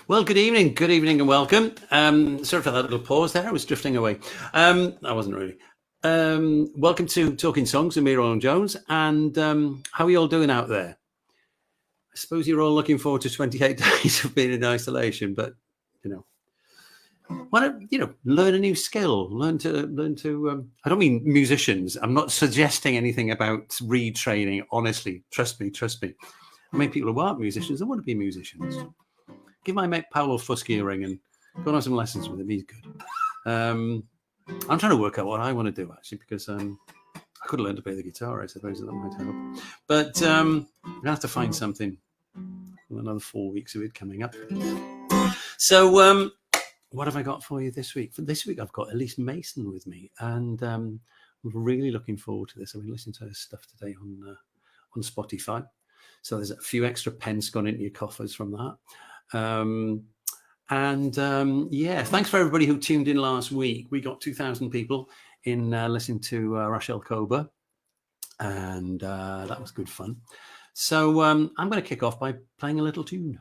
Well, good evening and welcome. Sorry for that little pause there. I was drifting away. I wasn't really. Welcome to Talking Songs with me, Rowland Jones. And how are you all doing out there? I suppose you're all looking forward to 28 days of being in isolation, but why don't learn a new skill? Learn to. I don't mean musicians. I'm not suggesting anything about retraining. Honestly, trust me. I mean, people who aren't musicians, they want to be musicians. Give my mate Paolo Fuschi a ring and go on some lessons with him. He's good. I'm trying to work out what I want to do, actually, because I could learn to play the guitar, I suppose, that might help. But I'm going to have to find something. Another 4 weeks of it coming up. So what have I got for you this week? For this week, I've got Elysse Mason with me. And I'm really looking forward to this. I've been listening to her stuff today on Spotify. So there's a few extra pence gone into your coffers from that. Thanks for everybody who tuned in last week. We got 2,000 people in listening to Rachel Kober, and that was good fun. So I'm going to kick off by playing a little tune.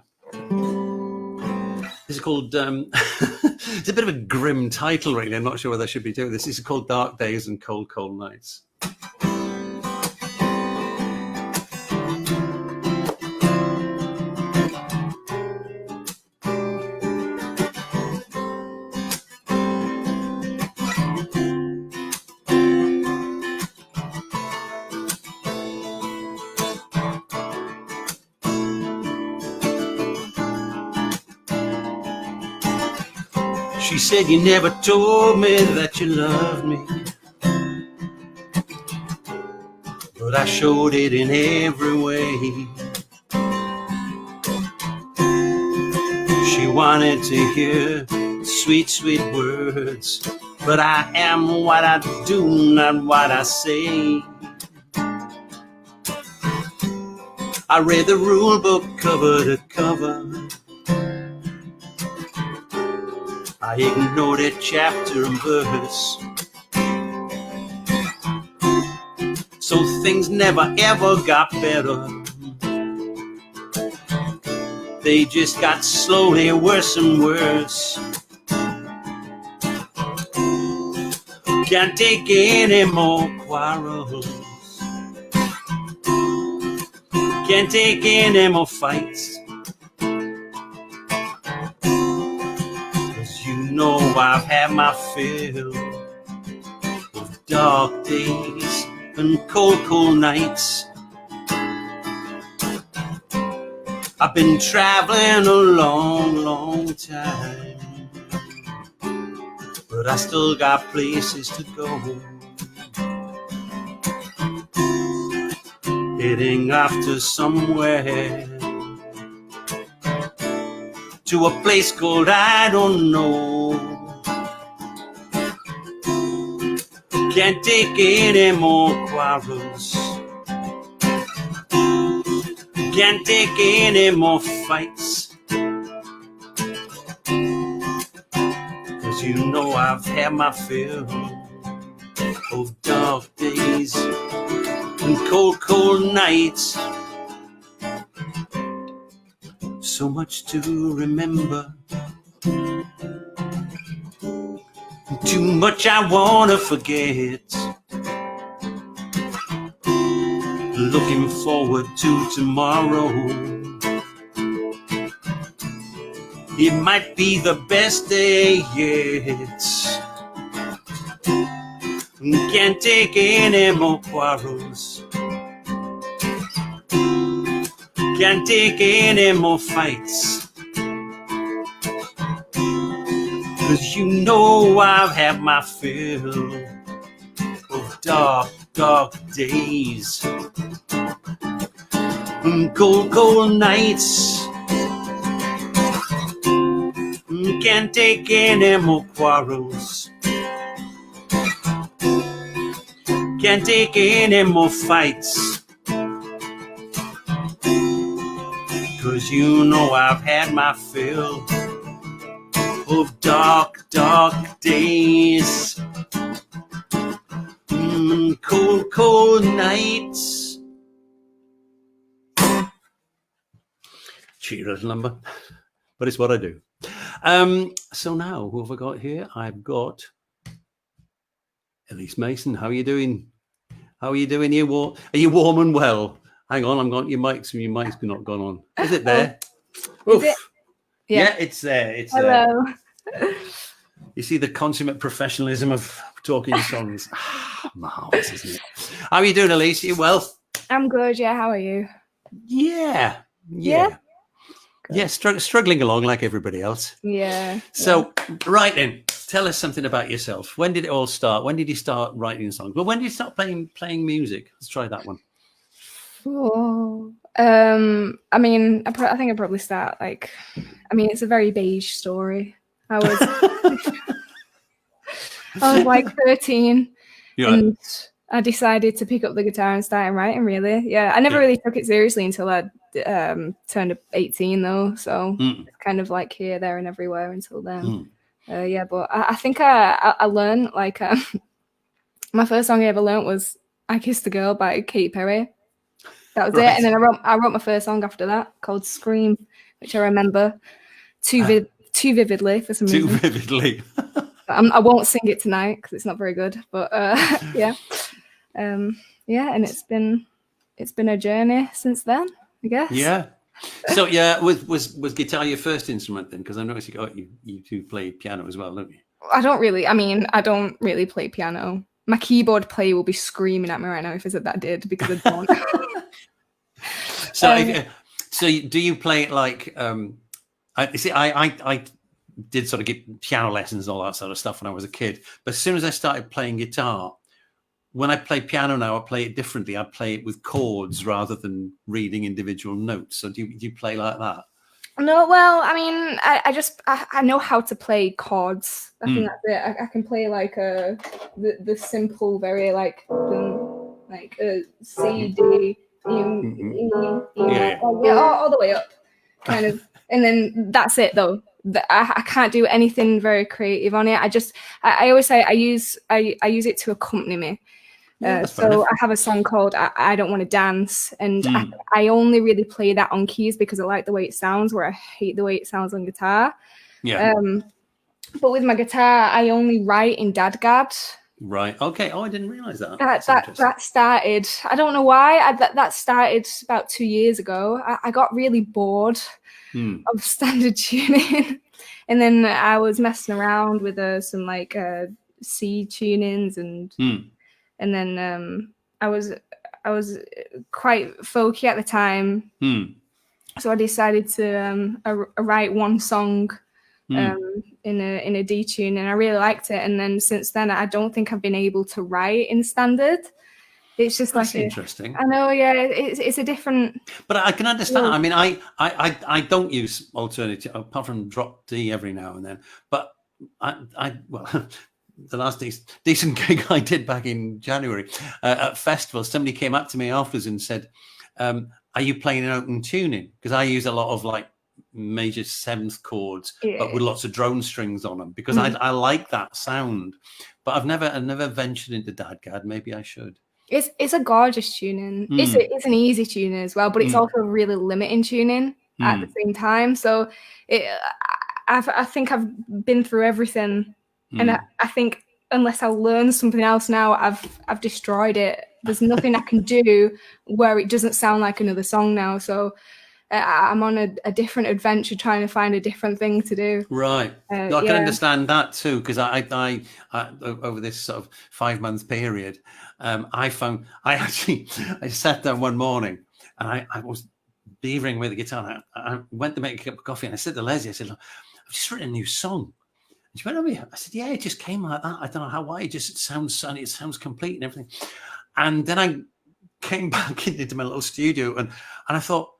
This is called it's a bit of a grim title, really. I'm not sure whether I should be doing this. This is called Dark Days and Cold Nights. She said, you never told me that you loved me, but I showed it in every way. She wanted to hear sweet, sweet words, but I am what I do, not what I say. I read the rule book cover to cover. I ignored it chapter and verse. So things never ever got better. They just got slowly worse and worse. Can't take any more quarrels. Can't take any more fights. No, I've had my fill of dark days and cold nights. I've been traveling a long time, but I still got places to go. Heading off to somewhere, to a place called I don't know. Can't take any more quarrels. Can't take any more fights. 'Cause you know I've had my fill of dark days and cold nights. So much to remember, too much I wanna forget. Looking forward to tomorrow. It might be the best day yet. Can't take any more quarrels. Can't take any more fights. 'Cause you know I've had my fill of dark days and cold nights. Can't take any more quarrels. Can't take any more fights. 'Cause you know I've had my fill of dark days and cold nights. Cheery little number. but it's what I do. So now, who have I got here? I've got Elise Mason. How are you doing? How are you doing? Are you warm and well? Hang on, I'm going. Your mic's not gone on. Is it there? Is it? Yeah, it's there. It's Hello. there. You see the consummate professionalism of talking songs. Marvelous, isn't it? How are you doing, Elise? You well? I'm good. Yeah. How are you? Yeah. Struggling along like everybody else. Yeah. So, right then, tell us something about yourself. When did it all start? When did you start writing songs? Well, when did you start playing music? Let's try that one. Oh, I mean, I think I'd probably start it's a very beige story. I was like 13, and I decided to pick up the guitar and start writing. Really, yeah. I never really took it seriously until I turned 18, though. So it's kind of like here, there, and everywhere until then. But I think I learned my first song I ever learned was "I Kissed a Girl" by Katy Perry. That was it, and then I wrote my first song after that called "Scream," which I remember too vividly for some reason. Too vividly. I won't sing it tonight because it's not very good. But yeah, and it's been a journey since then, I guess. Yeah. So yeah, was guitar your first instrument then? Because I noticed you two play piano as well, don't you? I don't really play piano. My keyboard player will be screaming at me right now if I said that I did, because I don't. So do you play it like? I did sort of get piano lessons and all that sort of stuff when I was a kid. But as soon as I started playing guitar, when I play piano now, I play it differently. I play it with chords rather than reading individual notes. So do you play like that? No, well, I mean, I know how to play chords. I think that's it. I can play like the simple, very like C, D, E, all the way up, kind of. And then that's it, though. I can't do anything very creative on it. I always say I use it to accompany me. So I have a song called I Don't Want to Dance, and I only really play that on keys because I like the way it sounds, where I hate the way it sounds on guitar. Yeah. But with my guitar, I only write in dadgad. Right. Okay. Oh, I didn't realize that. That started. I don't know why. That started about 2 years ago. I got really bored of standard tuning, and then I was messing around with some C tunings and then I was quite folky at the time, so I decided to write one song in a D tune, and I really liked it. And then since then, I don't think I've been able to write in standard. It's just that's interesting. I know, yeah. It's a different. But I can understand. I mean, I don't use alternative apart from drop D every now and then. But the last decent gig I did back in January at festival, somebody came up to me afterwards and said, "Are you playing in open tuning?" Because I use a lot of like major seventh chords, but with lots of drone strings on them. Because I like that sound, but I've never ventured into dadgad. Maybe I should. It's a gorgeous tuning. It's an easy tuning as well, but it's also really limiting tuning at the same time. So I think I've been through everything. And I think unless I learn something else now, I've destroyed it. There's nothing I can do where it doesn't sound like another song now. So I'm on a different adventure trying to find a different thing to do. Right. I can understand that too, because I over this sort of 5-month period, I sat down one morning and I was beavering with the guitar. I went to make a cup of coffee and I said to Leslie, I said, "Look, I've just written a new song." And she went over here. I said, "Yeah, it just came like that. I don't know why. It just sounds sunny. It sounds complete and everything." And then I came back into my little studio and I thought,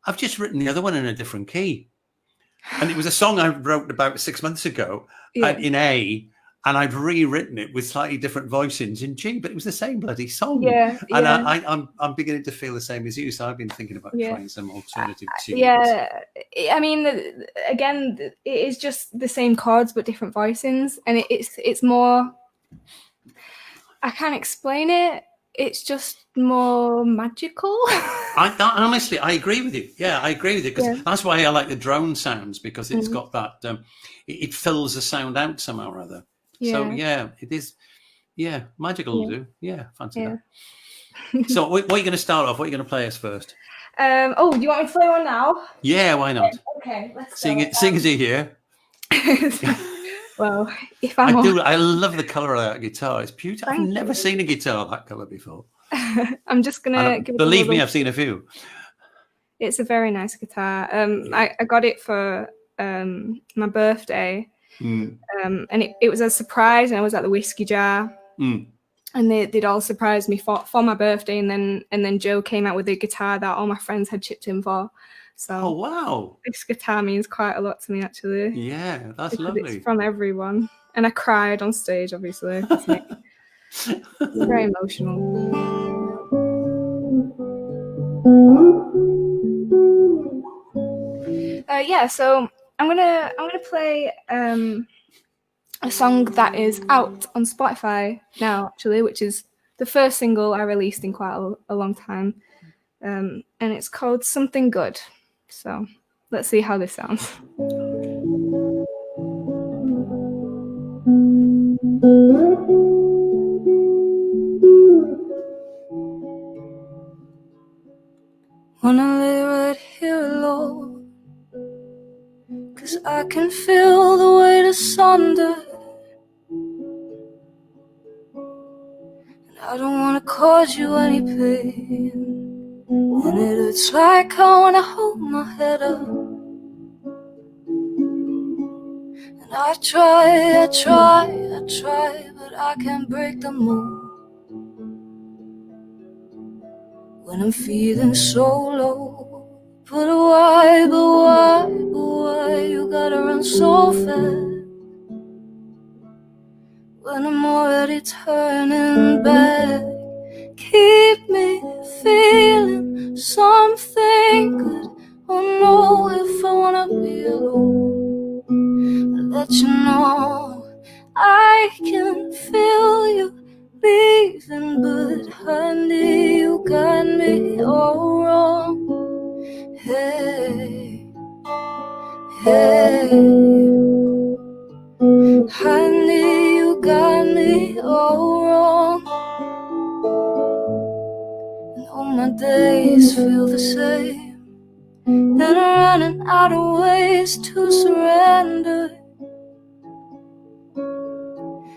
I've just written the other one in a different key. And it was a song I wrote about 6 months ago in A, and I'd rewritten it with slightly different voicings in G, but it was the same bloody song. Yeah. And I'm beginning to feel the same as you. So I've been thinking about trying some alternative tunes. Yeah. I mean, again, it is just the same chords, but different voicings. And it's more, I can't explain it. it's just more magical. Honestly, I agree with you. Yeah, I agree with you, because that's why I like the drone sounds, because it's got that, it fills the sound out somehow or other. So yeah, it is. Yeah, magical will do. Yeah, fancy that. So what are you going to start off? What are you going to play us first? Oh, do you want me to play one now? Yeah, why not? Okay, let's sing it. Sing as you hear. Well, if I'm I love the color of that guitar. It's beautiful. I've never seen a guitar that color before. I'm just gonna give it believe me, I've seen a few. It's a very nice guitar. I got it for my birthday, and it was a surprise. And I was at the Whiskey Jar, and they'd all surprised me for my birthday. And then Joe came out with a guitar that all my friends had chipped in for. So, oh wow, this guitar means quite a lot to me, actually. Yeah, that's lovely. It's from everyone, and I cried on stage, obviously. It's very emotional. So I'm gonna play a song that is out on Spotify now, actually, which is the first single I released in quite a long time, and it's called Something Good. So let's see how this sounds. Wanna lay right here alone, 'cause I can feel the weight asunder, and I don't wanna cause you any pain, and it hurts like I wanna hold my head up, and I try, but I can't break the mold. When I'm feeling so low, but why you gotta run so fast? When I'm already turning back, keep me feeling something good. Oh no, if I wanna be alone, I'll let you know I can feel you leaving, but honey, you got me all wrong. Hey, honey, you got me all wrong. And all my days feel the same, and I'm running out of ways to surrender,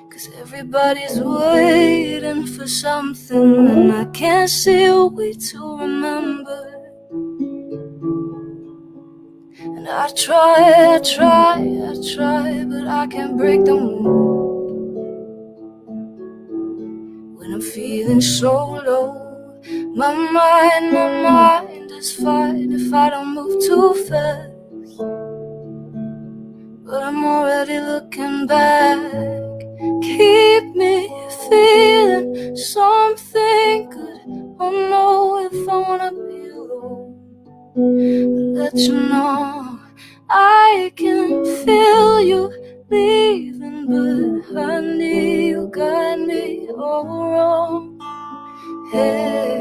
'cause everybody's waiting for something, and I can't see a way to remember. And I try, but I can't break the mood. When I'm feeling so low, my mind is fine if I don't move too fast. But I'm already looking back. Keep me feeling something good. Oh no, if I wanna be alone, I'll let you know I can feel you leaving, but honey, you got me all wrong. Hey,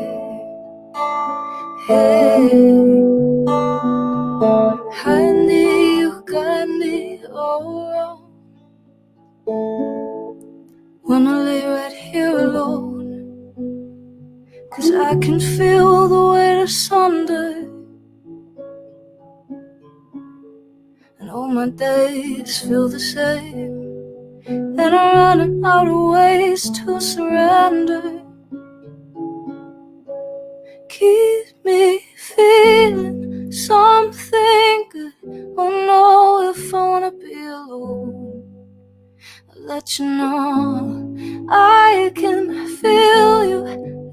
honey, you got me all wrong. Wanna lay right here alone, 'cause I can feel the weight asunder, and all my days feel the same, and I'm running out of ways to surrender. Keep me feeling something good. Oh no, if I wanna be alone, I'll let you know I can feel you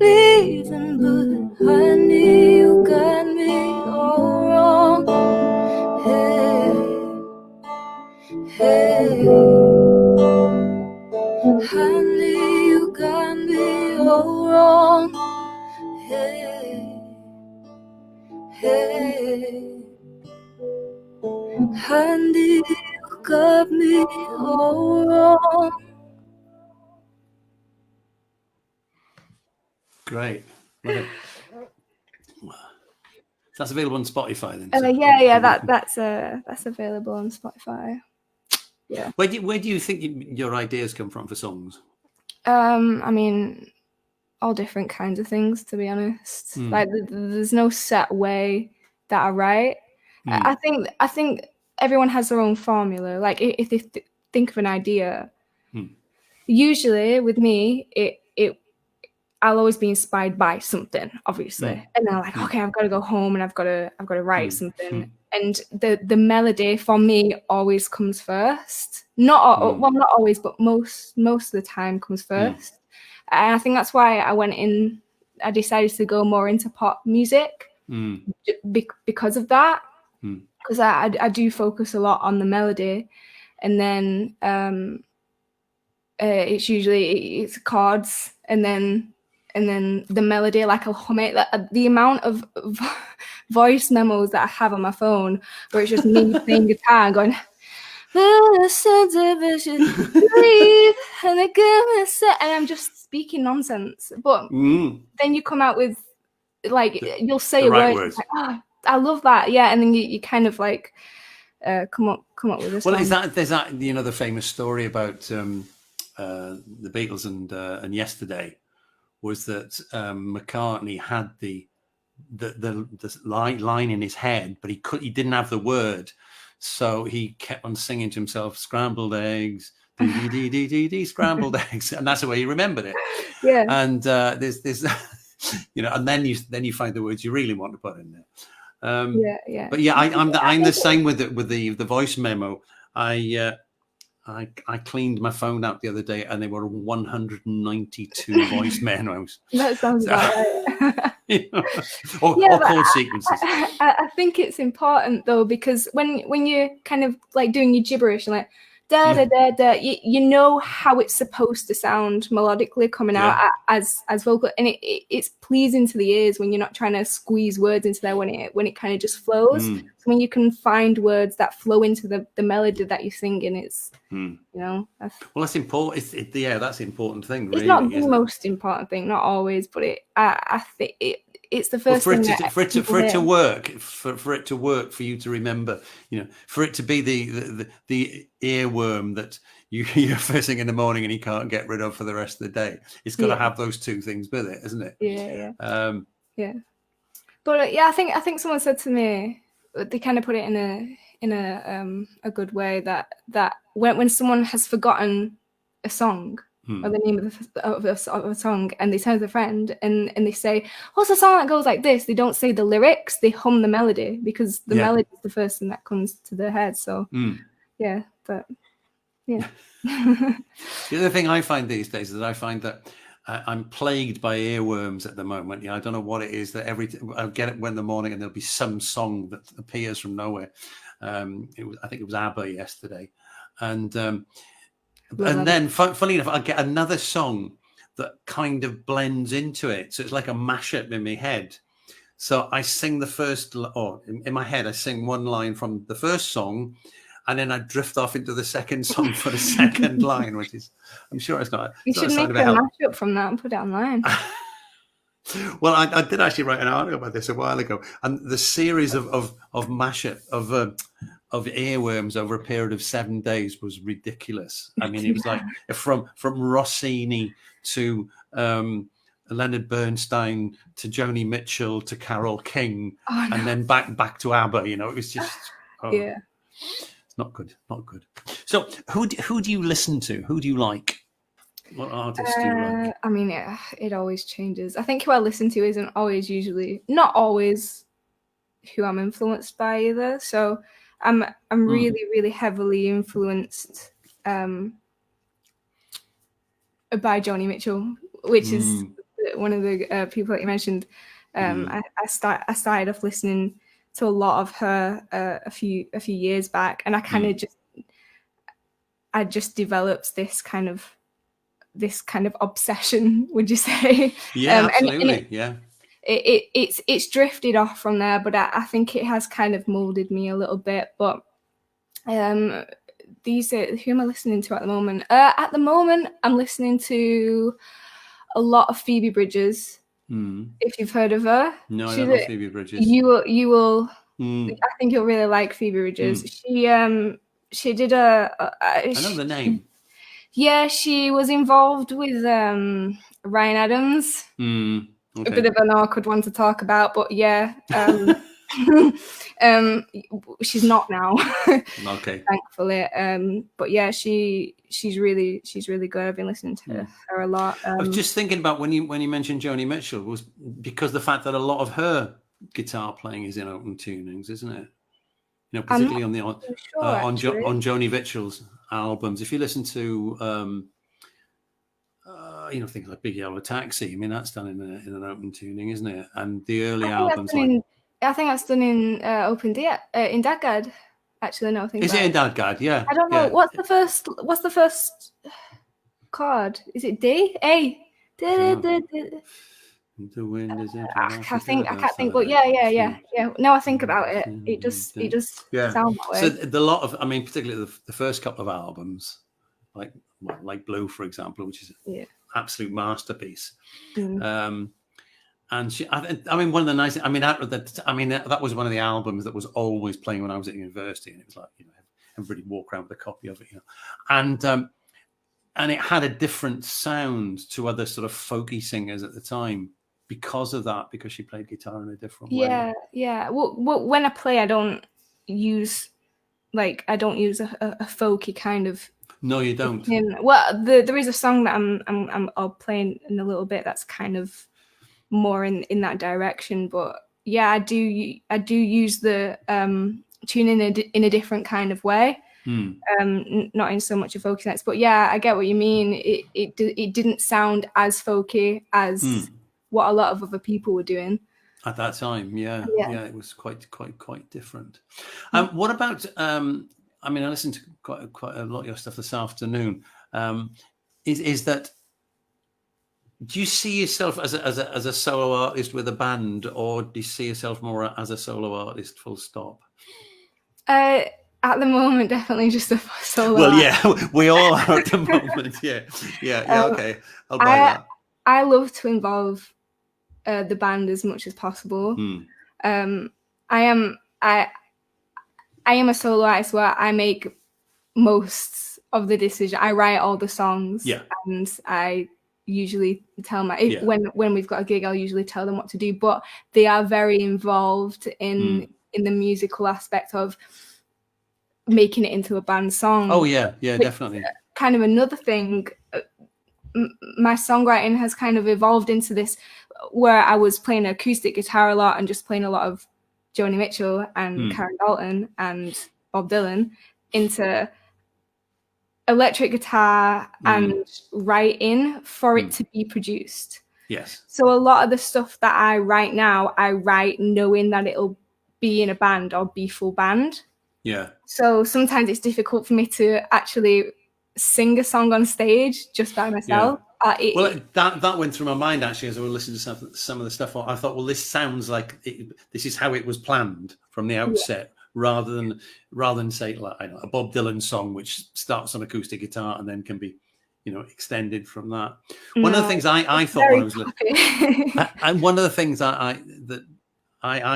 leaving, but honey, you got me all wrong. Hey, honey, you got me all wrong. Hey, honey, you got me all wrong. Great. Love it. That's available on Spotify then. That's available on Spotify. Yeah. Where do you think your ideas come from for songs? I mean, all different kinds of things, to be honest. Like there's no set way that I write. I think everyone has their own formula. Like if they think of an idea, usually with me, I'll always be inspired by something, obviously, and then I'm like, okay, I've got to go home and I've got to write something. And the melody for me always comes first. Not always, but most of the time comes first. And I think that's why I decided to go more into pop music because of that. Because I do focus a lot on the melody, and then it's chords, and then the melody, like I'll hum it. The amount of voice memos that I have on my phone where it's just me playing guitar and going, breathe, and I'm just speaking nonsense. But then you come out with, like, you'll say a word, like, oh, I love that, yeah, and then you kind of like come up with this. Well, there's that the famous story about the Beatles and Yesterday. Was that McCartney had the line in his head, but he didn't have the word, so he kept on singing to himself, "Scrambled eggs, dee scrambled eggs," and that's the way he remembered it. Yeah. And there's and then you find the words you really want to put in there. Yeah. But yeah, I'm the same with the voice memo. I cleaned my phone out the other day, and there were 192 voice memos. That sounds about right. or chord sequences. I think it's important though, because when you're kind of like doing your gibberish and like da da da da, you know how it's supposed to sound melodically coming out as vocal, and it's pleasing to the ears when you're not trying to squeeze words into there when it kind of just flows. So when you can find words that flow into the melody that you're singing, it's well, that's important. That's the important thing. It's not the most important thing, not always, but I think it's the first thing for it to work, for it to work, for you to remember, for it to be the earworm that you're first thing in the morning and you can't get rid of for the rest of the day. It's got to have those two things with it, isn't it? Yeah. But I think someone said to me, they kind of put it in a good way, that when someone has forgotten a song or the name of a song, and they turn to their friend and they say, "What's the song that goes like this?" They don't say the lyrics; they hum the melody, because the melody is the first thing that comes to their head. So The other thing I find these days is that I'm plagued by earworms at the moment. I don't know what it is that I get it in the morning and there'll be some song that appears from nowhere. I think it was ABBA yesterday, and then funny enough, I get another song that kind of blends into it. So it's like a mashup in my head. So I sing the first, or in my head, I sing one line from the first song, and then I drift off into the second song for the second line, which is, I'm sure it's not. You should make a mashup from that and put it online. Well, I did actually write an article about this a while ago, and the series of mashup of earworms over a period of 7 days was ridiculous. I mean, it was like from Rossini to Leonard Bernstein to Joni Mitchell to Carole King, and then back to ABBA. It was just it's not good. So who do you listen to? Who do you like? What artists do you like? I mean, it always changes. I think who I listen to isn't always not always who I'm influenced by either. So I'm really, really heavily influenced by Joni Mitchell, which is one of the people that you mentioned. I started off listening to a lot of her a few years back, and I kind of just developed this kind of obsession, would you say? Yeah, absolutely. It's drifted off from there, but I think it has kind of molded me a little bit. But who am I listening to at the moment? At the moment, I'm listening to a lot of Phoebe Bridges. if you've heard of her. No, I don't know Phoebe Bridges. You will. I think you'll really like Phoebe Bridges. She did I know the name. Yeah, she was involved with Ryan Adams. Okay. A bit of an awkward one to talk about, but yeah. She's not now. Okay. Thankfully. But yeah, she's really good. I've been listening to her a lot. I was just thinking about when you mentioned Joni Mitchell, was because the fact that a lot of her guitar playing is in open tunings, isn't it? You know, particularly on Joni Mitchell's albums. If you listen to things like Big Yellow Taxi, I mean, that's done in an open tuning, isn't it? And the early albums, I think that's done in open in Dadgad. Actually, no, I think is it in Dadgad? Yeah. I don't know. Yeah. What's the first chord? Is it D? A? The wind is in. I can't think. But yeah. Now I think about it, it just sounds that way. So the lot of, I mean, particularly the first couple of albums, like Blue, for example, which is an absolute masterpiece. And I mean, one of the nice, that was one of the albums that was always playing when I was at university, and it was like, you know, everybody walk around with a copy of it, you know, and it had a different sound to other sort of folky singers at the time because of that, because she played guitar in a different way. Yeah. Well, when I play, I don't use a folky kind of. No, you don't. Well, there is a song that I'll play in a little bit that's kind of more in that direction, but yeah, I do use the tune in a different kind of way, not in so much a folky sense, but yeah, I get what you mean. It didn't sound as folky as what a lot of other people were doing at that time. Yeah, it was quite different. What about I mean, I listened to quite a lot of your stuff this afternoon. Is that, do you see yourself as a solo artist with a band, or do you see yourself more as a solo artist, full stop? At the moment, definitely just a solo. Well, yeah, we all are at the moment. Yeah. Okay, I'll buy that. I love to involve the band as much as possible. I am a solo artist where I make most of the decision. I write all the songs, and I usually tell when we've got a gig, I'll usually tell them what to do. But they are very involved in the musical aspect of making it into a band song. Oh yeah, definitely. Kind of another thing. My songwriting has kind of evolved into this, where I was playing acoustic guitar a lot and just playing a lot of Joni Mitchell and Karen Dalton and Bob Dylan, into electric guitar and writing for it to be produced. Yes. So a lot of the stuff that I write now, I write knowing that it'll be in a band or be full band. Yeah. So sometimes it's difficult for me to actually sing a song on stage just by myself. Yeah. That went through my mind actually as I was listening to some of the stuff. I thought, well, this sounds like this is how it was planned from the outset, rather than say like a Bob Dylan song which starts on acoustic guitar and then can be, extended from that. One of the things I thought when I was listening, and one of the things I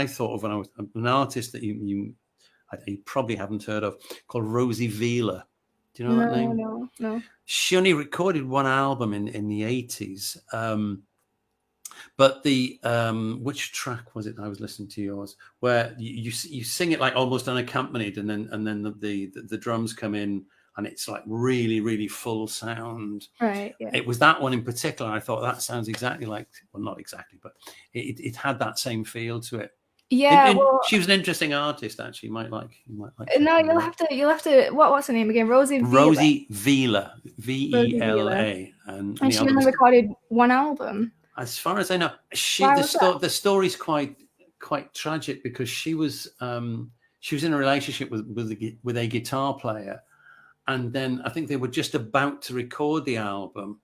thought of when I was an artist that you probably haven't heard of, called Rosie Vila. Do you know that name? No. She only recorded one album in the 80s. But the which track was it I was listening to yours, where you sing it like almost unaccompanied, and then the drums come in and it's like really, really full sound. Right. Yeah. It was that one in particular. I thought that sounds exactly like, well, not exactly, but it had that same feel to it. Yeah, she was an interesting artist. Actually, you might like. No, you'll have to. What's her name again? Rosie Vila, Vela, and she only recorded one album. As far as I know, the story's quite tragic, because she was in a relationship with a guitar player, and then I think they were just about to record the album,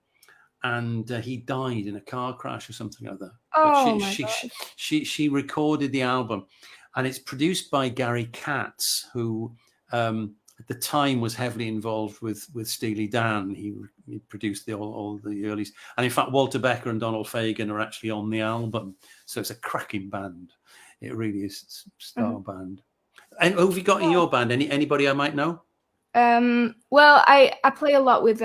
and he died in a car crash or something like that. Oh, she recorded the album, and it's produced by Gary Katz, who I at the time was heavily involved with Steely Dan. He produced all the early, and in fact Walter Becker and Donald Fagen are actually on the album. So it's a cracking band. It really is a star band. And who have you got in your band? Anybody I might know? Well, I play a lot with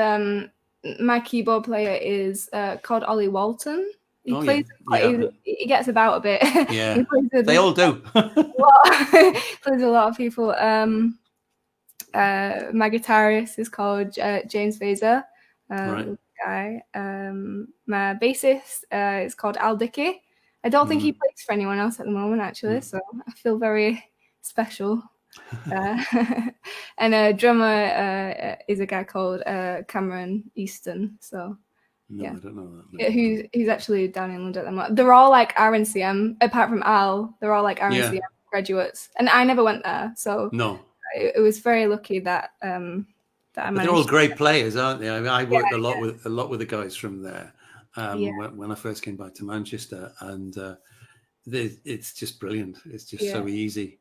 my keyboard player is called Ollie Walton. He plays. He gets about a bit. Yeah, they all do. Plays a lot of people. My guitarist is called James Vaser. Guy. My bassist is called Al Dickey. I don't think he plays for anyone else at the moment, actually. So I feel very special. And a drummer is a guy called Cameron Easton. So I don't know that. He's actually down in London at the moment. They're all like RNCM, apart from Al. They're all like RNCM graduates, and I never went there. So no, it was very lucky that I managed. They're all great players, aren't they? I mean, I worked a lot with the guys from there when I first came back to Manchester, and it's just brilliant. It's just so easy.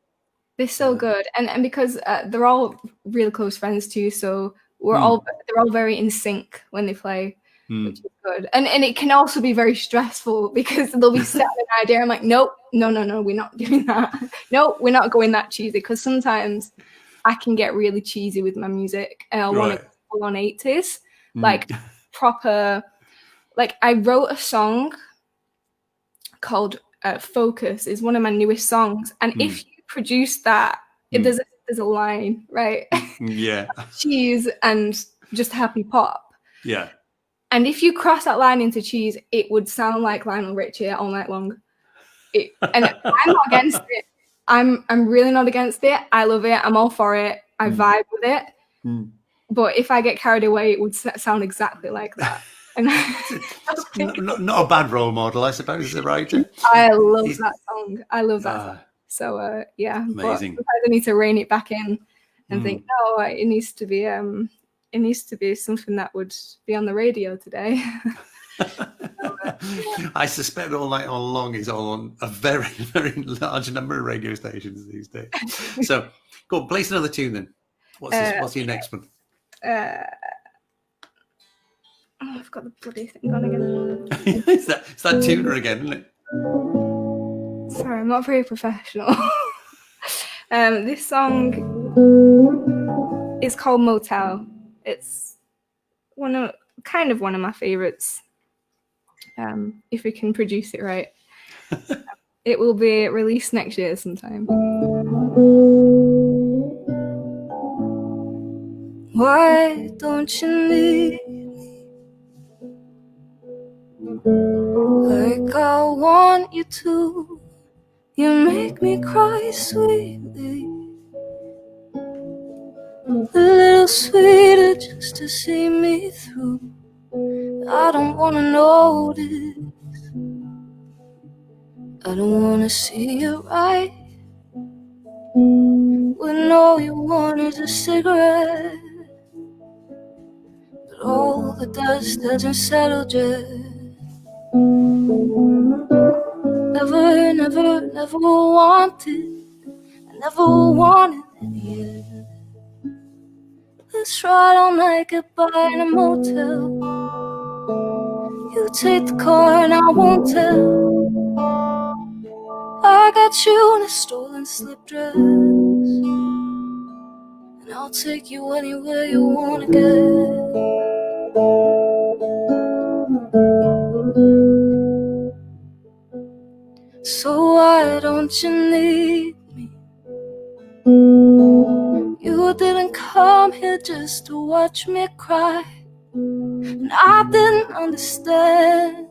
They're so good, and because they're all really close friends too, so they're all very in sync when they play, which is good. And it can also be very stressful because they'll be set an idea. I'm like, nope, no, we're not doing that. Nope, we're not going that cheesy. Because sometimes I can get really cheesy with my music, and I want to go full on 80s, like proper. Like I wrote a song called "Focus." Is one of my newest songs, and if you produce that, there's a line, right? Cheese and just happy pop. Yeah. And if you cross that line into cheese, it would sound like Lionel Richie all night long. And I'm not against it. I'm really not against it. I love it. I'm all for it. I vibe with it. But if I get carried away, it would sound exactly like that. And not a bad role model, I suppose, as a writer. I love that song. I love that song. So amazing. But sometimes I need to rein it back in and think, no, it needs to be something that would be on the radio today. I suspect All Night All Long is on a very, very large number of radio stations these days. So go on, place another tune then. What's your next one? I've got the bloody thing on again. It's that tuner again, isn't it? Sorry, I'm not very professional. This song is called Motel. It's one of my favorites. If we can produce it right. It will be released next year sometime. Why don't you leave me like I want you to? You make me cry sweetly, a little sweeter just to see me through. I don't wanna notice, I don't wanna see you right when all you want is a cigarette. But all the dust hasn't settled yet. Never, never, never wanted, I never wanted it yet. Let's ride all night, goodbye in a motel. You take the car and I won't tell. I got you in a stolen slip dress, and I'll take you anywhere you wanna go. So why don't you need me? You didn't come here just to watch me cry, and I didn't understand.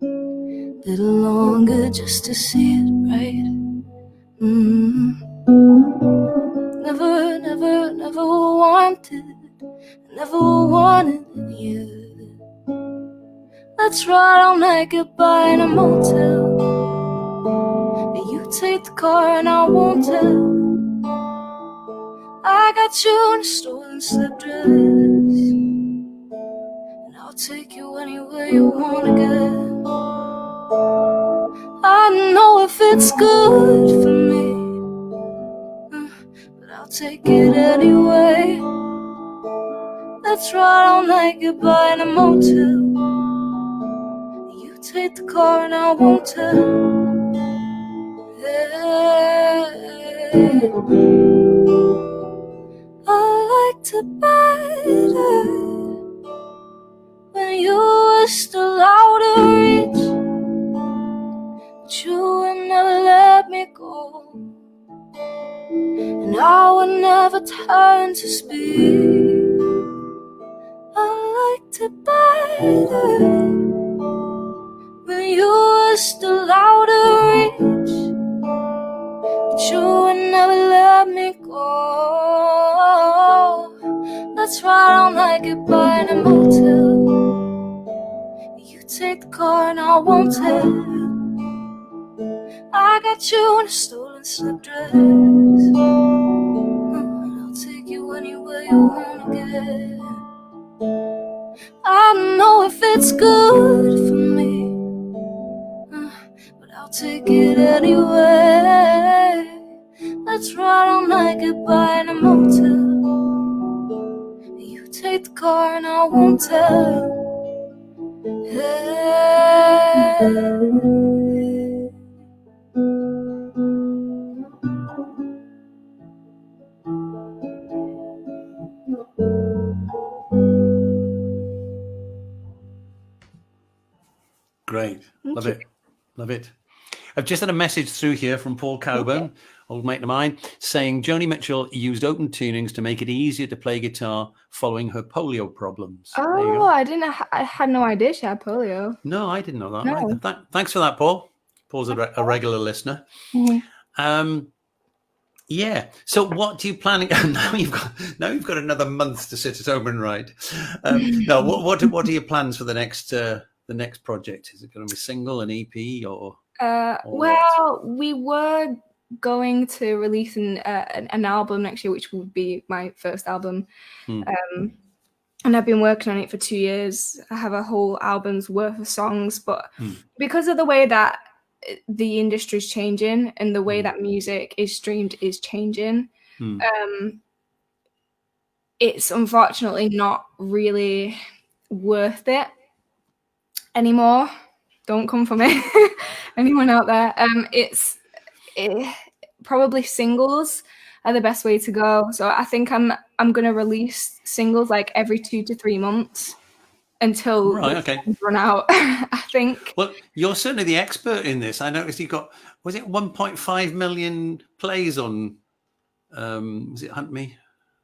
Little longer just to see it right. Never, never, never wanted, never wanted you. Let's ride all night, goodbye in a motel. You take the car and I won't tell. I got you in a stolen slip dress, and I'll take you anywhere you wanna go. I don't know if it's good for me, but I'll take it anyway. Let's ride all night, goodbye in a motel. You take the car and I won't tell. Hey. I like to better when you were still out of reach, but you would never let me go, and I would never turn to speak. I like to better when you were still out of reach, but you would never let me go. Let's ride all night, goodbye in a motel. You take the car and I won't tell. I got you in a stolen slip dress. I'll take you anywhere you wanna get. I don't know if it's good for me, but I'll take it anyway. Let's ride all night, goodbye in a motel. You take the car and I won't tell. Hey. Great. Love it. Love it. I've just had a message through here from Paul Cowburn, old mate of mine, saying Joni Mitchell used open tunings to make it easier to play guitar following her polio problems. Oh, I had no idea she had polio. No, I didn't know that. No. Right. Thanks for that, Paul. Paul's a regular listener. Mm-hmm. Yeah. So what do you plan? Now you've got another month to sit at home and write. No. What are your plans for the next project? Is it going to be single, an EP, or well, we were going to release an album next year, which would be my first album. And I've been working on it for 2 years. I have a whole album's worth of songs, but because of the way that the industry is changing and the way that music is streamed is changing, it's unfortunately not really worth it anymore. Don't come for me, anyone out there. Probably singles are the best way to go. So I think I'm gonna release singles like every 2 to 3 months until run out. I think. Well, you're certainly the expert in this. I noticed you got, was it 1.5 million plays on? Was it Hunt Me?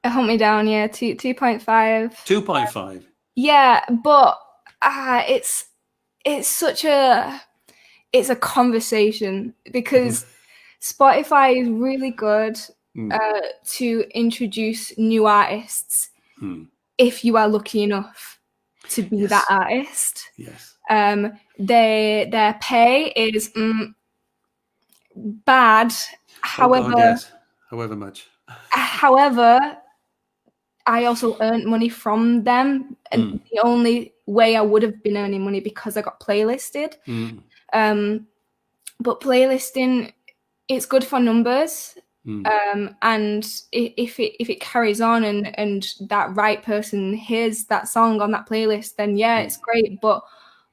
Hunt Me Down, yeah, 2.5. 2.5. Yeah, but it's such a conversation because Spotify is really good to introduce new artists if you are lucky enough to be that artist. Yes. Their pay is bad. However, however much. However, I also earned money from them, and the only way I would have been earning money because I got playlisted. But playlisting, it's good for numbers. And if it carries on and that right person hears that song on that playlist, then yeah, it's great. But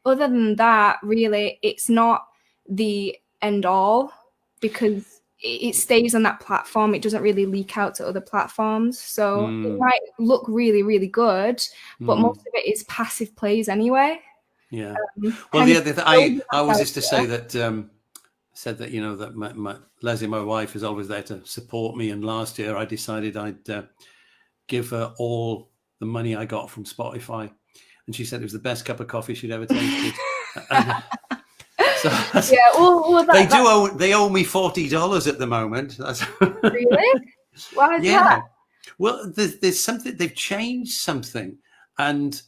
other than that, really, it's not the end all because it stays on that platform. It doesn't really leak out to other platforms. So it might look really, really good, but most of it is passive plays anyway. Yeah. Well, the other thing, I was just to say that said that, you know, that my Leslie, my wife, is always there to support me. And last year I decided I'd give her all the money I got from Spotify. And she said it was the best cup of coffee she'd ever tasted. So yeah, well, they owe me $40 at the moment. Really? Why is that? Well, there's something, they've changed something, and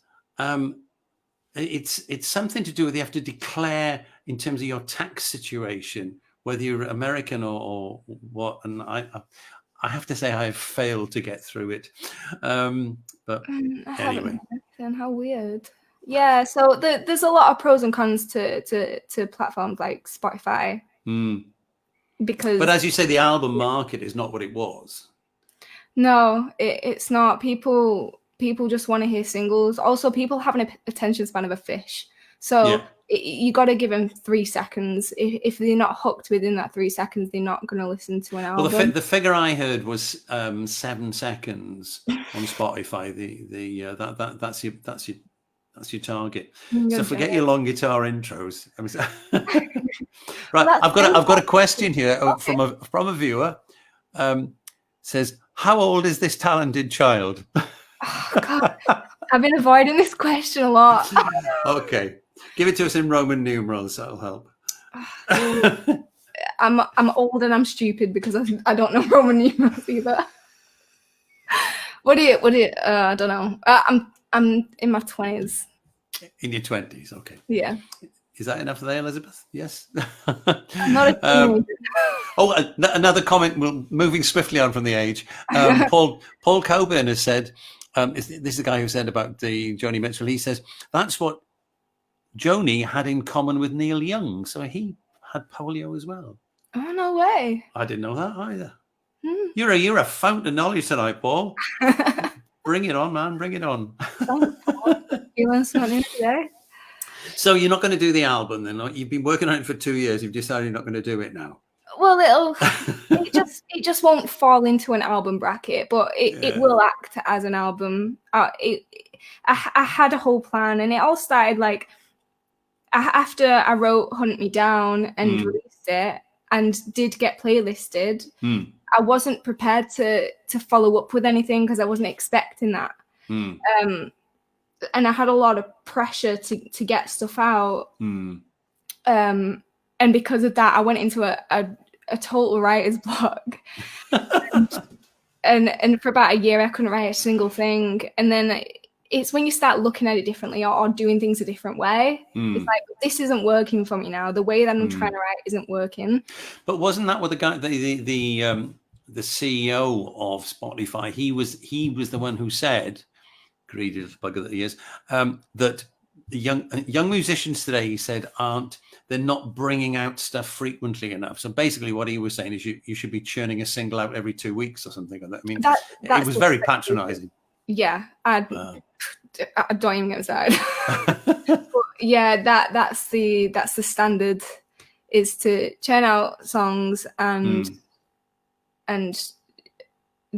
it's something to do with, you have to declare in terms of your tax situation whether you're American or what. And I have to say I have failed to get through it. But anyway, how weird. Yeah, so there's a lot of pros and cons to platforms like Spotify. Because, but as you say, the album market is not what it was. No, it's not. People just want to hear singles. Also, people have an attention span of a fish. So you got to give them 3 seconds. If they're not hooked within that 3 seconds, they're not going to listen to an album. Well, the figure I heard was 7 seconds on Spotify. That's your target. So forget your long guitar intros. Right, I've got a question here from a viewer. Says, how old is this talented child? Oh, God. I've been avoiding this question a lot. Okay, give it to us in Roman numerals. That'll help. I'm old and I'm stupid because I don't know Roman numerals either. What do you? I don't know. I'm in my 20s. In your 20s, okay. Yeah. Is that enough there, Elizabeth? Yes. I'm not a teenager. Another comment. Moving swiftly on from the age. Paul Coburn has said, this is the guy who said about the Joni Mitchell. He says that's what Joni had in common with Neil Young. So he had polio as well. Oh, no way. I didn't know that either. You're a fountain of knowledge tonight, Paul. Bring it on, man. Bring it on. You learned something new today. So you're not going to do the album then? You've been working on it for 2 years. You've decided you're not going to do it now. Well, it just won't fall into an album bracket, but it will act as an album. I had a whole plan, and it all started like after I wrote "Hunt Me Down" and released it, and did get playlisted. I wasn't prepared to follow up with anything because I wasn't expecting that. And I had a lot of pressure to get stuff out. And because of that, I went into a total writer's block. and for about a year, I couldn't write a single thing. And then it's when you start looking at it differently or doing things a different way. It's like, this isn't working for me now. The way that I'm trying to write isn't working. But wasn't that what the guy, the CEO of Spotify, he was the one who said, greedy little bugger that he is, that the young musicians today, he said, they're not bringing out stuff frequently enough. So basically what he was saying is you should be churning a single out every 2 weeks or something like that. I mean, it was very patronizing. Yeah, I don't even get started. But yeah, that's the standard, is to churn out songs and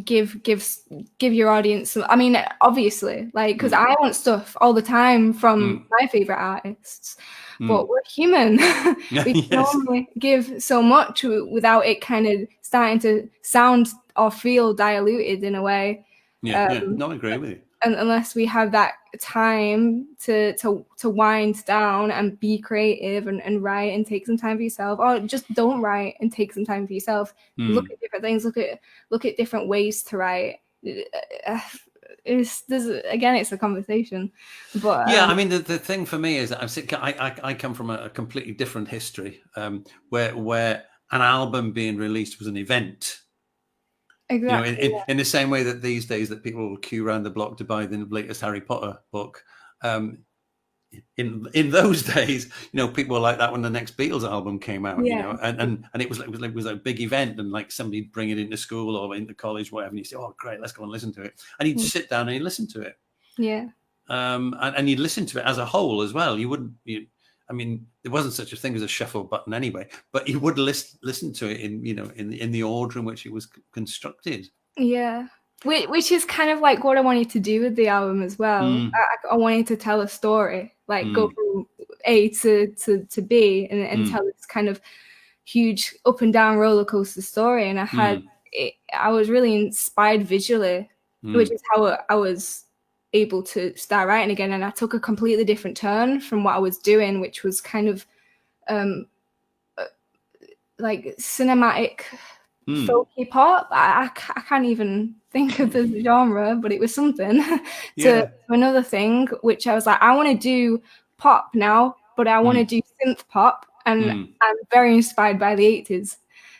give your audience some, I mean, obviously, like, because I want stuff all the time from my favorite artists, but we're human. We can only give so much without it kind of starting to sound or feel diluted in a way. No, I agree with you. And unless we have that time to wind down and be creative and write and take some time for yourself, or just don't write and take some time for yourself. Look at different things. Look at different ways to write. It's a conversation. But I mean, the thing for me is I come from a completely different history, where an album being released was an event. Exactly. In the same way that these days that people will queue around the block to buy the latest Harry Potter book. In those days, people were like that when the next Beatles album came out. And it was a big event, and like somebody'd bring it into school or into college, whatever, and you say, "Oh, great, let's go and listen to it." And you'd sit down and you'd listen to it. Yeah. And you'd listen to it as a whole as well. You wouldn't. I mean, there wasn't such a thing as a shuffle button anyway, but you would listen to it in the order in which it was constructed. Yeah, which is kind of like what I wanted to do with the album as well. I wanted to tell a story, like go from A to B and tell this kind of huge up and down roller coaster story. And I was really inspired visually, which is how I was able to start writing again, and I took a completely different turn from what I was doing, which was kind of like cinematic folky pop. I can't even think of the genre, but it was something to another thing, which I was like, I want to do pop now, but I want to do synth pop, and I'm very inspired by the 80s.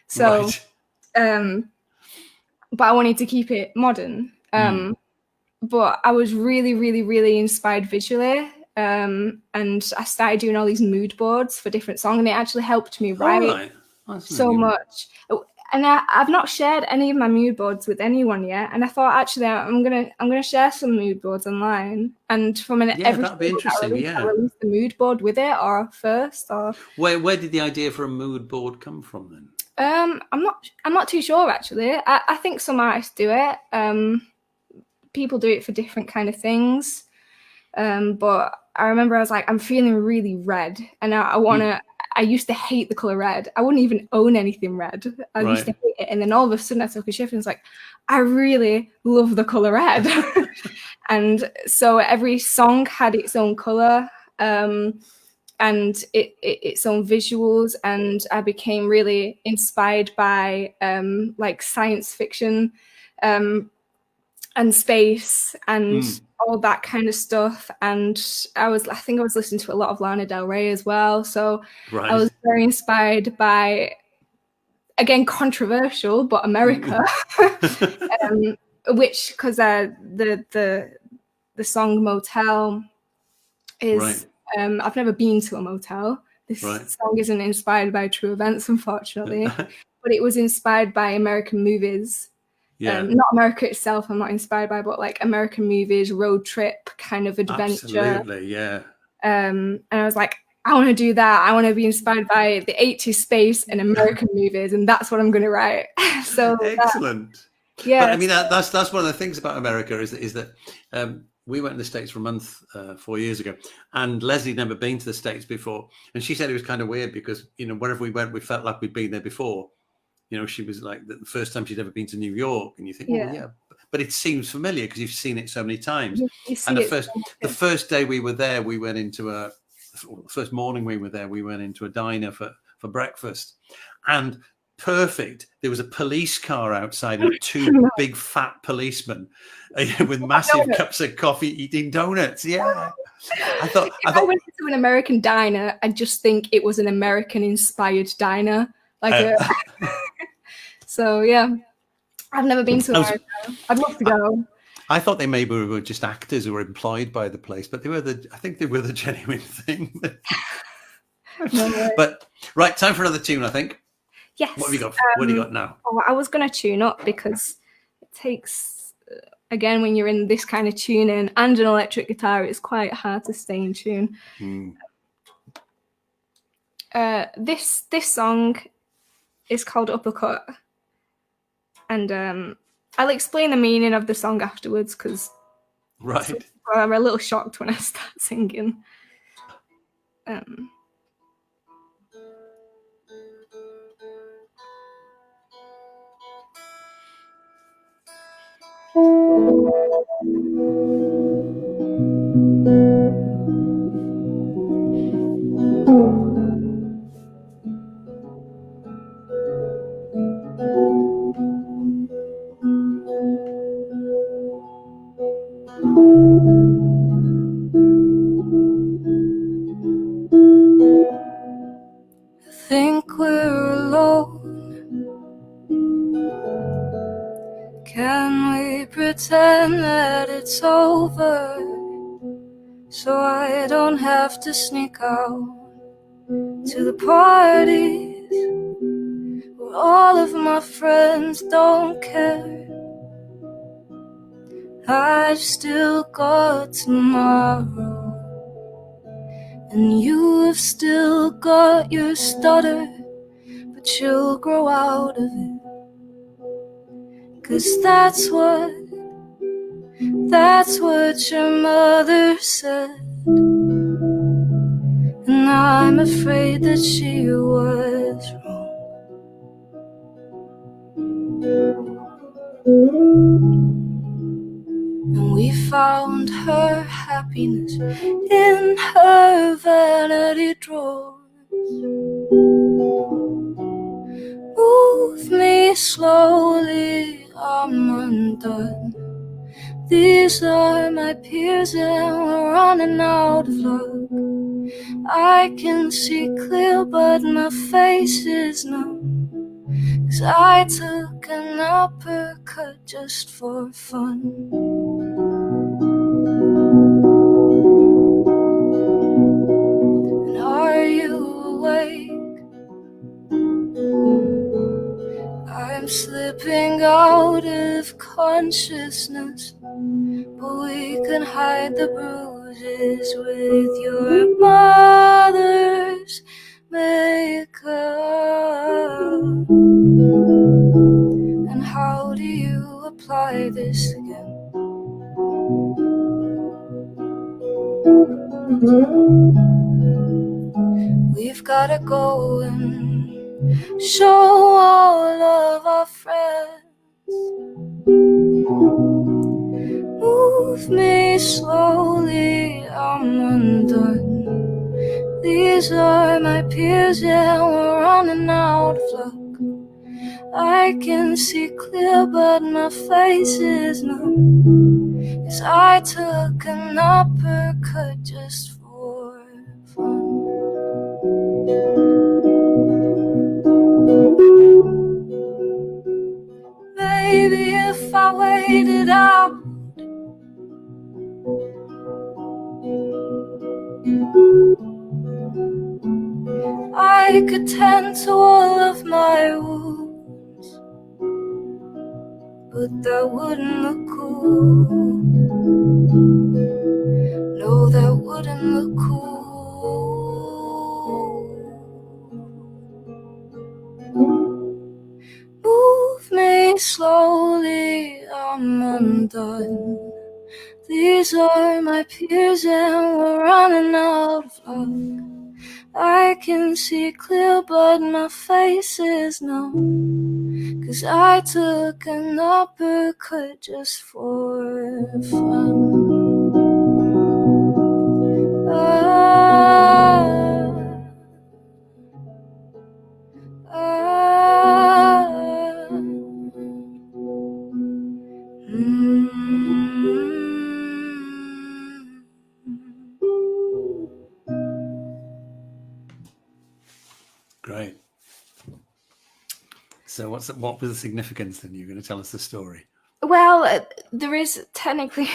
So but I wanted to keep it modern. But I was really, really, really inspired visually. And I started doing all these mood boards for different songs, and it actually helped me write so much. And I've not shared any of my mood boards with anyone yet. And I thought, actually, I'm gonna share some mood boards online. And from every that'd be interesting. I release the mood board with it, or first, or where did the idea for a mood board come from then? I'm not too sure actually. I think some artists do it. People do it for different kind of things. But I remember I was like, I'm feeling really red, and I want to. I used to hate the color red. I wouldn't even own anything red. I used to hate it. And then all of a sudden I took a shift and was like, I really love the color red. And so every song had its own color and its own visuals. And I became really inspired by like science fiction and space and all that kind of stuff. And I think I was listening to a lot of Lana Del Rey as well. So I was very inspired by, again, controversial, but America, which, because the song Motel is, I've never been to a motel. This song isn't inspired by true events, unfortunately, but it was inspired by American movies. Not America itself, I'm not inspired by, but like American movies, road trip kind of adventure. Absolutely, yeah. And I was like, I want to do that. I want to be inspired by the 80s space and American movies, and that's what I'm going to write. So excellent. Yeah, but I mean that's one of the things about America is that we went to the States for a month 4 years ago, and Leslie'd never been to the States before, and she said it was kind of weird because wherever we went, we felt like we'd been there before. She was like the first time she'd ever been to New York, and you think, well, yeah, but it seems familiar because you've seen it so many times. And the first day we were there, we went into the first morning we were there, we went into a diner for breakfast, and perfect. There was a police car outside and two big fat policemen with massive cups of coffee eating donuts. Yeah. I went to an American diner, I just think it was an American inspired diner. So yeah, I've never been to America. I'd love to go. I thought they maybe were just actors who were employed by the place, but I think they were the genuine thing. But right, time for another tune, I think. Yes. What have you got? What do you got now? Oh, I was going to tune up because it takes, again, when you're in this kind of tuning and an electric guitar, it's quite hard to stay in tune. This song is called Uppercut, and I'll explain the meaning of the song afterwards because I'm a little shocked when I start singing. I think we're alone. Can we pretend that it's over so I don't have to sneak out to the parties where all of my friends don't care? I've still got tomorrow, and you have still got your stutter, but you'll grow out of it. 'Cause that's what your mother said, and I'm afraid that she was wrong. And we found her happiness in her vanity drawers. Move me slowly, I'm undone. These are my peers and we're running out of luck. I can see clear but my face is numb, 'cause I took an uppercut just for fun. And are you awake? consciousness, but we can hide the bruises with your mother's makeup. And how do you apply this again? We've gotta go and show all of our friends. Move me slowly, I'm undone. These are my peers, yeah, we're running out of luck. I can see clear, but my face is numb, 'cause I took an uppercut just for fun. Maybe if I waited out, I could tend to all of my wounds, but that wouldn't look cool. No, that wouldn't look cool. Move me slowly, I'm undone. These are my peers and we're running out of luck. I can see clear, but my face is numb, 'cause I took an uppercut just for fun. Great. So what was the significance then? You're going to tell us the story. Well, there is technically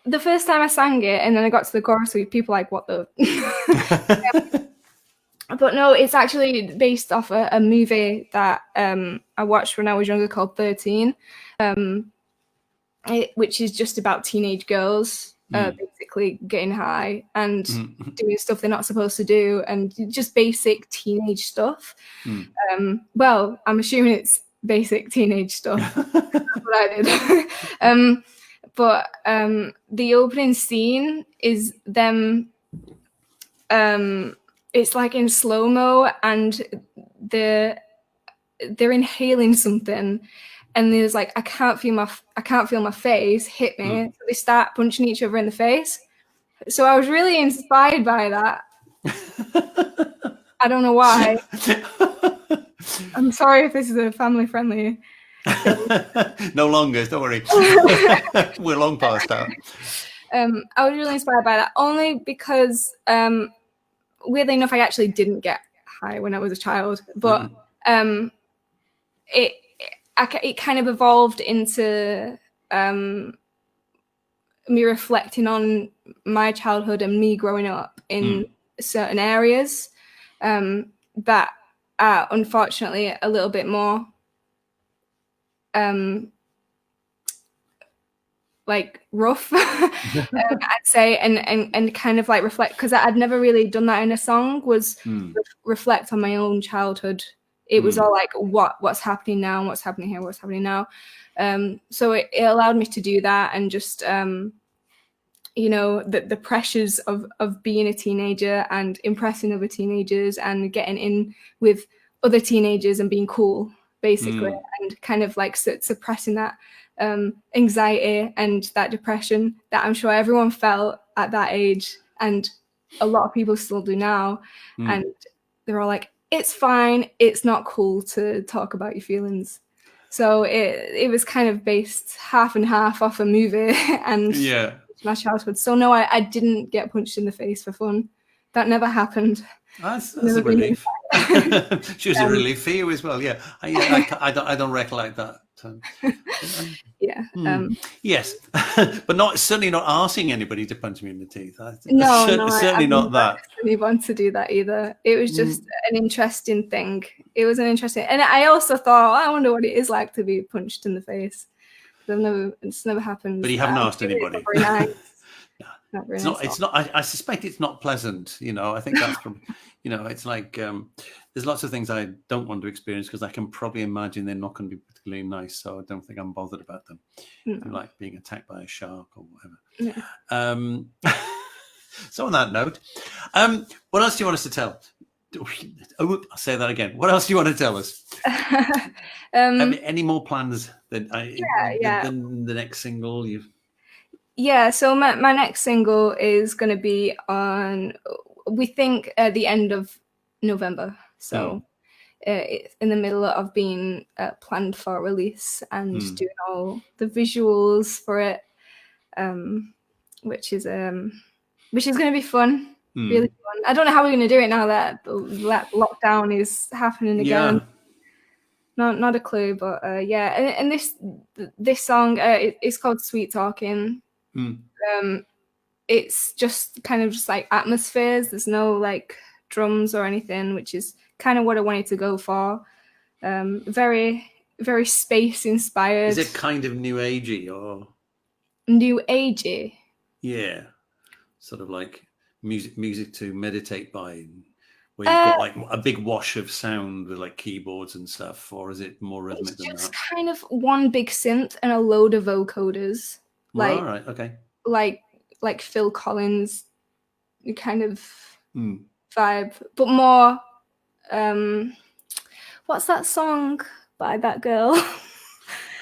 the first time I sang it, and then I got to the chorus, so people were like, what the? But no, it's actually based off a movie that I watched when I was younger called 13, which is just about teenage girls basically getting high and doing stuff they're not supposed to do, and just basic teenage stuff. Well, I'm assuming it's basic teenage stuff. That's what I did. But the opening scene is them. It's like in slow-mo, and they're inhaling something, and there's like I can't feel my face hit me. So they start punching each other in the face. So I was really inspired by that. I don't know why. I'm sorry if this is a family-friendly. No longer, don't worry. We're long past that. I was really inspired by that, only because weirdly enough, I actually didn't get high when I was a child, but it kind of evolved into me reflecting on my childhood and me growing up in certain areas that are unfortunately a little bit more like rough, I'd say, and kind of like reflect, because I'd never really done that in a song, was reflect on my own childhood. It was all like what's happening now, and what's happening here, what's happening now. So it allowed me to do that, and just you know, the pressures of being a teenager and impressing other teenagers and getting in with other teenagers and being cool, basically, and kind of like suppressing that anxiety and that depression that I'm sure everyone felt at that age, and a lot of people still do now. And they're all like, it's fine, it's not cool to talk about your feelings. So it was kind of based half and half off a movie and my childhood. So no, I didn't get punched in the face for fun. That never happened. That's a relief. She was a relief for you as well. Yeah, I don't recollect that. Yes, but certainly not asking anybody to punch me in the teeth. Certainly not that. I didn't want to do that either. It was just an interesting thing. It was an interesting, and I also thought, I wonder what it is like to be punched in the face. It's never happened. But you haven't asked anybody. Very nice. No. Not very It's nice not. It's not. I suspect it's not pleasant. I think that's from. It's like there's lots of things I don't want to experience because I can probably imagine they're not going to be particularly nice. So I don't think I'm bothered about them. No. Like being attacked by a shark or whatever. Yeah. So on that note, what else do you want us to tell? I'll say that again. What else do you want to tell us? Any more plans than the next single? Yeah, so my next single is going to be on, we think, the end of November. So it's in the middle of being planned for release and doing all the visuals for it, which is going to be fun, really fun. I don't know how we're going to do it now that lockdown is happening again. Yeah. Not a clue, but and this song is called Sweet Talking. It's just kind of just like atmospheres. There's no like drums or anything, which is kind of what I wanted to go for. Very, very space inspired. Is it kind of new agey or new agey? Yeah, sort of like music to meditate by, where you've got like a big wash of sound with like keyboards and stuff, or is it more rhythmic than that? It's just kind of one big synth and a load of vocoders. All right, okay. Like Phil Collins kind of vibe, but more what's that song by that girl?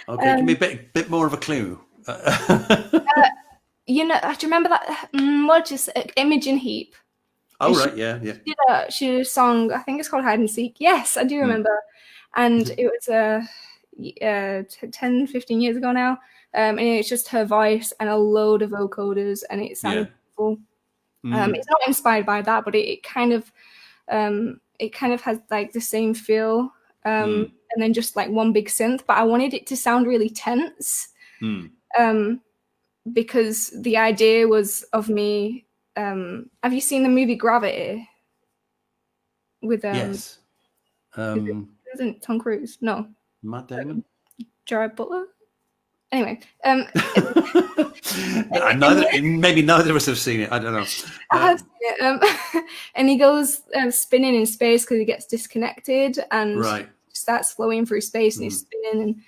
Okay, give me a bit more of a clue. Do you remember that Imogen Heap? Right, yeah. She did a song, I think it's called Hide and Seek. Yes, I do remember. And it was 10, 15 years ago now. And it's just her voice and a load of vocoders, and it sounded beautiful. It's not inspired by that, but it kind of has like the same feel, and then just like one big synth. But I wanted it to sound really tense, because the idea was of me. Have you seen the movie Gravity? With yes, isn't Tom Cruise? No, Matt Damon, Gerard Butler. Anyway, maybe neither of us have seen it. I don't know. I have seen it, and he goes spinning in space because he gets disconnected and starts flowing through space, and he's spinning.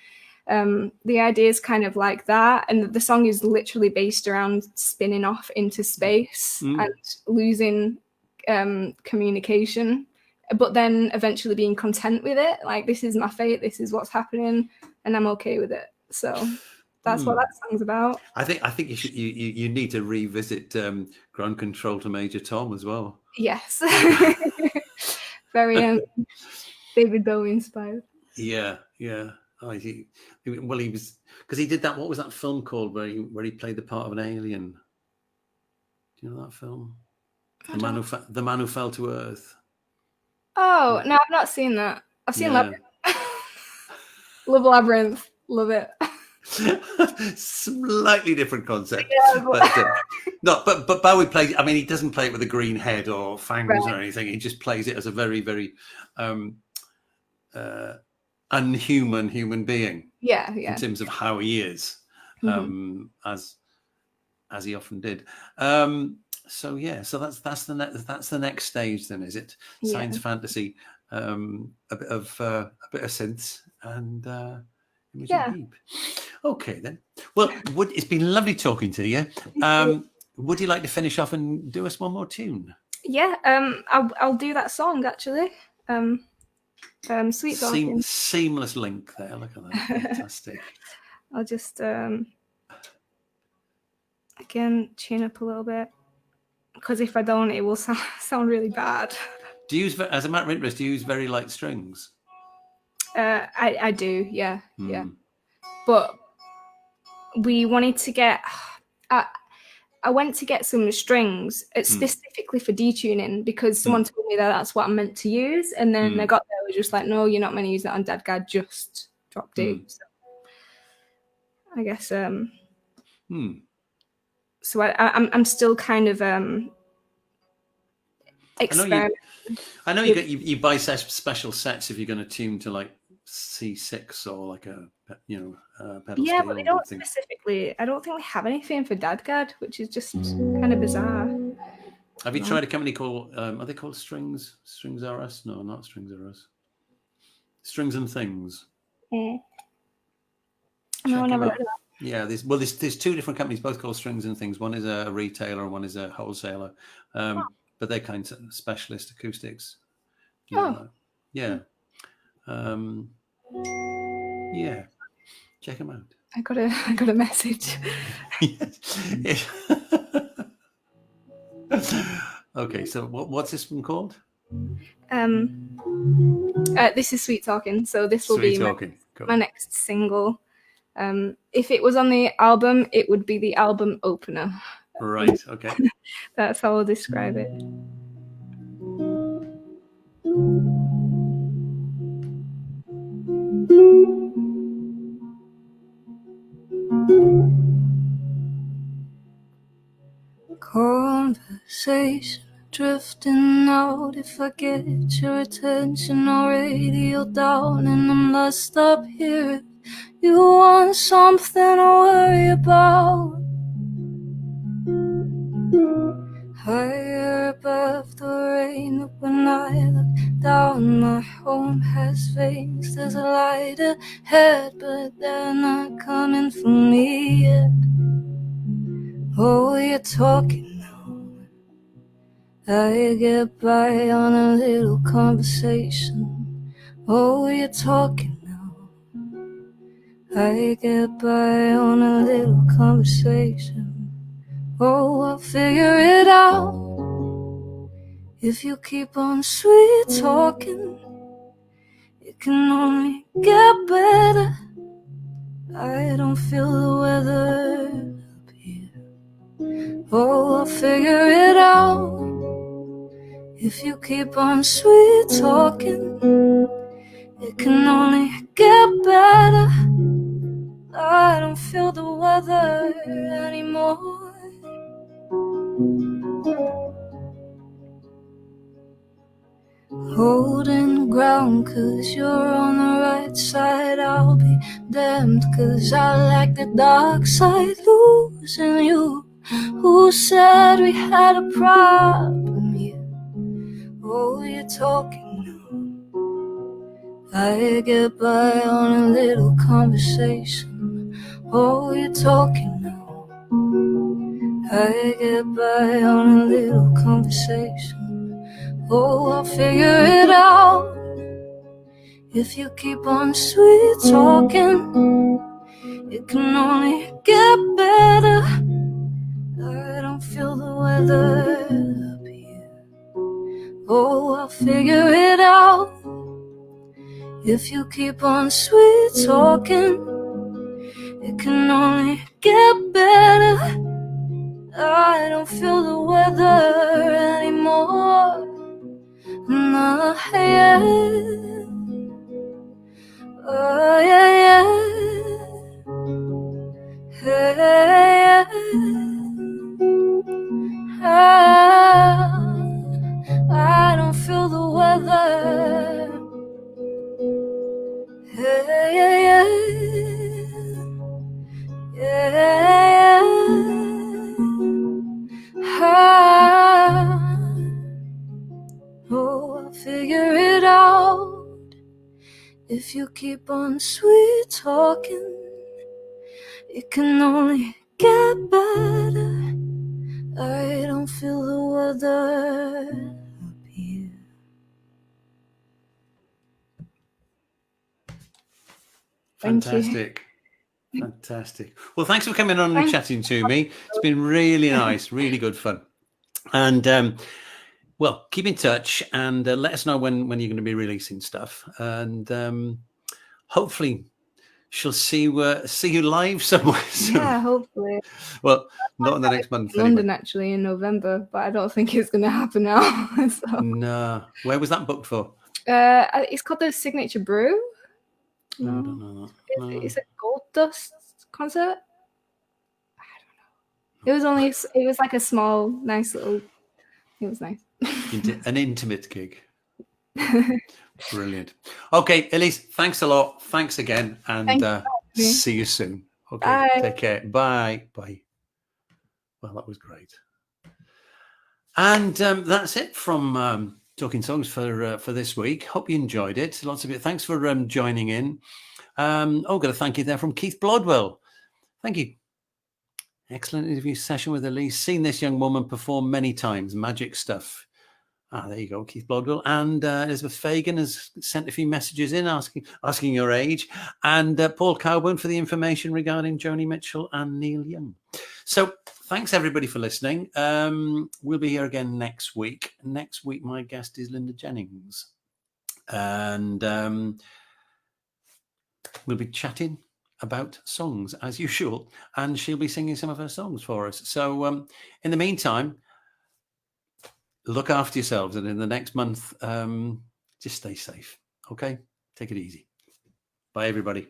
And the idea is kind of like that, and the song is literally based around spinning off into space and losing communication, but then eventually being content with it. Like, this is my fate. This is what's happening, and I'm okay with it. So that's what that song's about. I think you need to revisit Ground Control to Major Tom as well. Yes. Very David Bowie inspired. Yeah. Oh, he was, because he did that. What was that film called where he played the part of an alien? Do you know that film? The Man Who Fell to Earth. Oh no, I've not seen that. I've seen Labyrinth. Love Labyrinth. Love it. Slightly different concept. Yeah, but Bowie plays. I mean, he doesn't play it with a green head or fangs or anything. He just plays it as a very, very unhuman human being. Yeah. In terms of how he is, as he often did. So that's the next stage. Then, is it science fantasy? A bit of synths and. Deep. Okay then. Well, it's been lovely talking to you. Would you like to finish off and do us one more tune? Yeah. I'll do that song actually. Sweet Talking. Seamless link there. Look at that. Fantastic. I'll just again tune up a little bit, because if I don't, it will sound really bad. Do you use, as a matter of interest, do you use very light strings? I do, yeah. But we wanted to get. I went to get some strings specifically for detuning, because someone told me that that's what I'm meant to use, and then I got there, was just like, no, you're not meant to use that on Dead Guard, just drop D. So I guess. So I'm still kind of experimenting. I know you buy special sets if you're going to tune to like C6 or like a pedal Yeah, steel but they don't thing. specifically. I don't think they have anything for DADGAD, which is just kind of bizarre. Have you tried a company called? Are they called Strings? Strings RS? No, not Strings RS. Strings and Things. Yeah. Check No, I them never out. heard of that. Yeah, there's two different companies, both called Strings and Things. One is a retailer, and one is a wholesaler. But they're kind of specialist acoustics. Oh. Yeah. Yeah. Check them out. I got a message. Okay, so what's this one called? This is Sweet Talking, so this will Sweet be Talking. my next single. If it was on the album, it would be the album opener. Right, okay. That's how I'll describe it. Conversation drifting out. If I get your attention or radio down and I'm lost up here, you want something to worry about. Higher above the rain, but when I look down, my home has veins. There's a light ahead, but they're not coming for me yet. Oh, you're talking now. I get by on a little conversation. Oh, you're talking now. I get by on a little conversation. Oh, I'll figure it out. If you keep on sweet talking, it can only get better. I don't feel the weather up here. Oh, I'll figure it out. If you keep on sweet talking, it can only get better. I don't feel the weather anymore. Holding ground, 'cause you're on the right side. I'll be damned, 'cause I like the dark side. Losing you, who said we had a problem here? Oh, you're talking now. I get by on a little conversation. Oh, you're talking now. I get by on a little conversation. Oh, I'll figure it out. If you keep on sweet talking, it can only get better. I don't feel the weather up here. Oh, I'll figure it out. If you keep on sweet talking, it can only get better. I don't feel the weather anymore. Nah, yeah. Oh, yeah, yeah. Hey, yeah. I don't feel the weather. Hey, yeah, yeah. Yeah, oh, I'll figure it out. If you keep on sweet talking, it can only get better. I don't feel the weather up here. Fantastic. Fantastic. Well, thanks for coming on and chatting to me. It's been really nice, really good fun. And well, keep in touch and let us know when you're going to be releasing stuff. And hopefully she'll see you live somewhere soon. Yeah, hopefully. Well, not in the next month. London actually in November, but I don't think it's going to happen now. So. No. Where was that booked for? It's called the Signature Brew. No, I don't know that. No. It's a Gold Dust concert. I don't know. It was like a small, nice little. It was nice. An intimate gig. Brilliant. Okay, Elise, thanks a lot. Thanks again. And me. see you soon. Okay, Bye. take care. Bye. Bye. Well, that was great. And that's it from Talking Songs for this week. Hope you enjoyed it. Lots of it. Thanks for joining in. Got a thank you there from Keith Blodwell. Thank you. Excellent interview session with Elise. Seen this young woman perform many times. Magic stuff. There you go, Keith Blodwell. And Elizabeth Fagan has sent a few messages in asking your age. And Paul Cowburn for the information regarding Joni Mitchell and Neil Young. So thanks, everybody, for listening. We'll be here again next week. Next week, my guest is Linda Jennings. And we'll be chatting about songs, as usual. And she'll be singing some of her songs for us. So in the meantime, look after yourselves, and in the next month, just stay safe. Okay? Take it easy. Bye, everybody.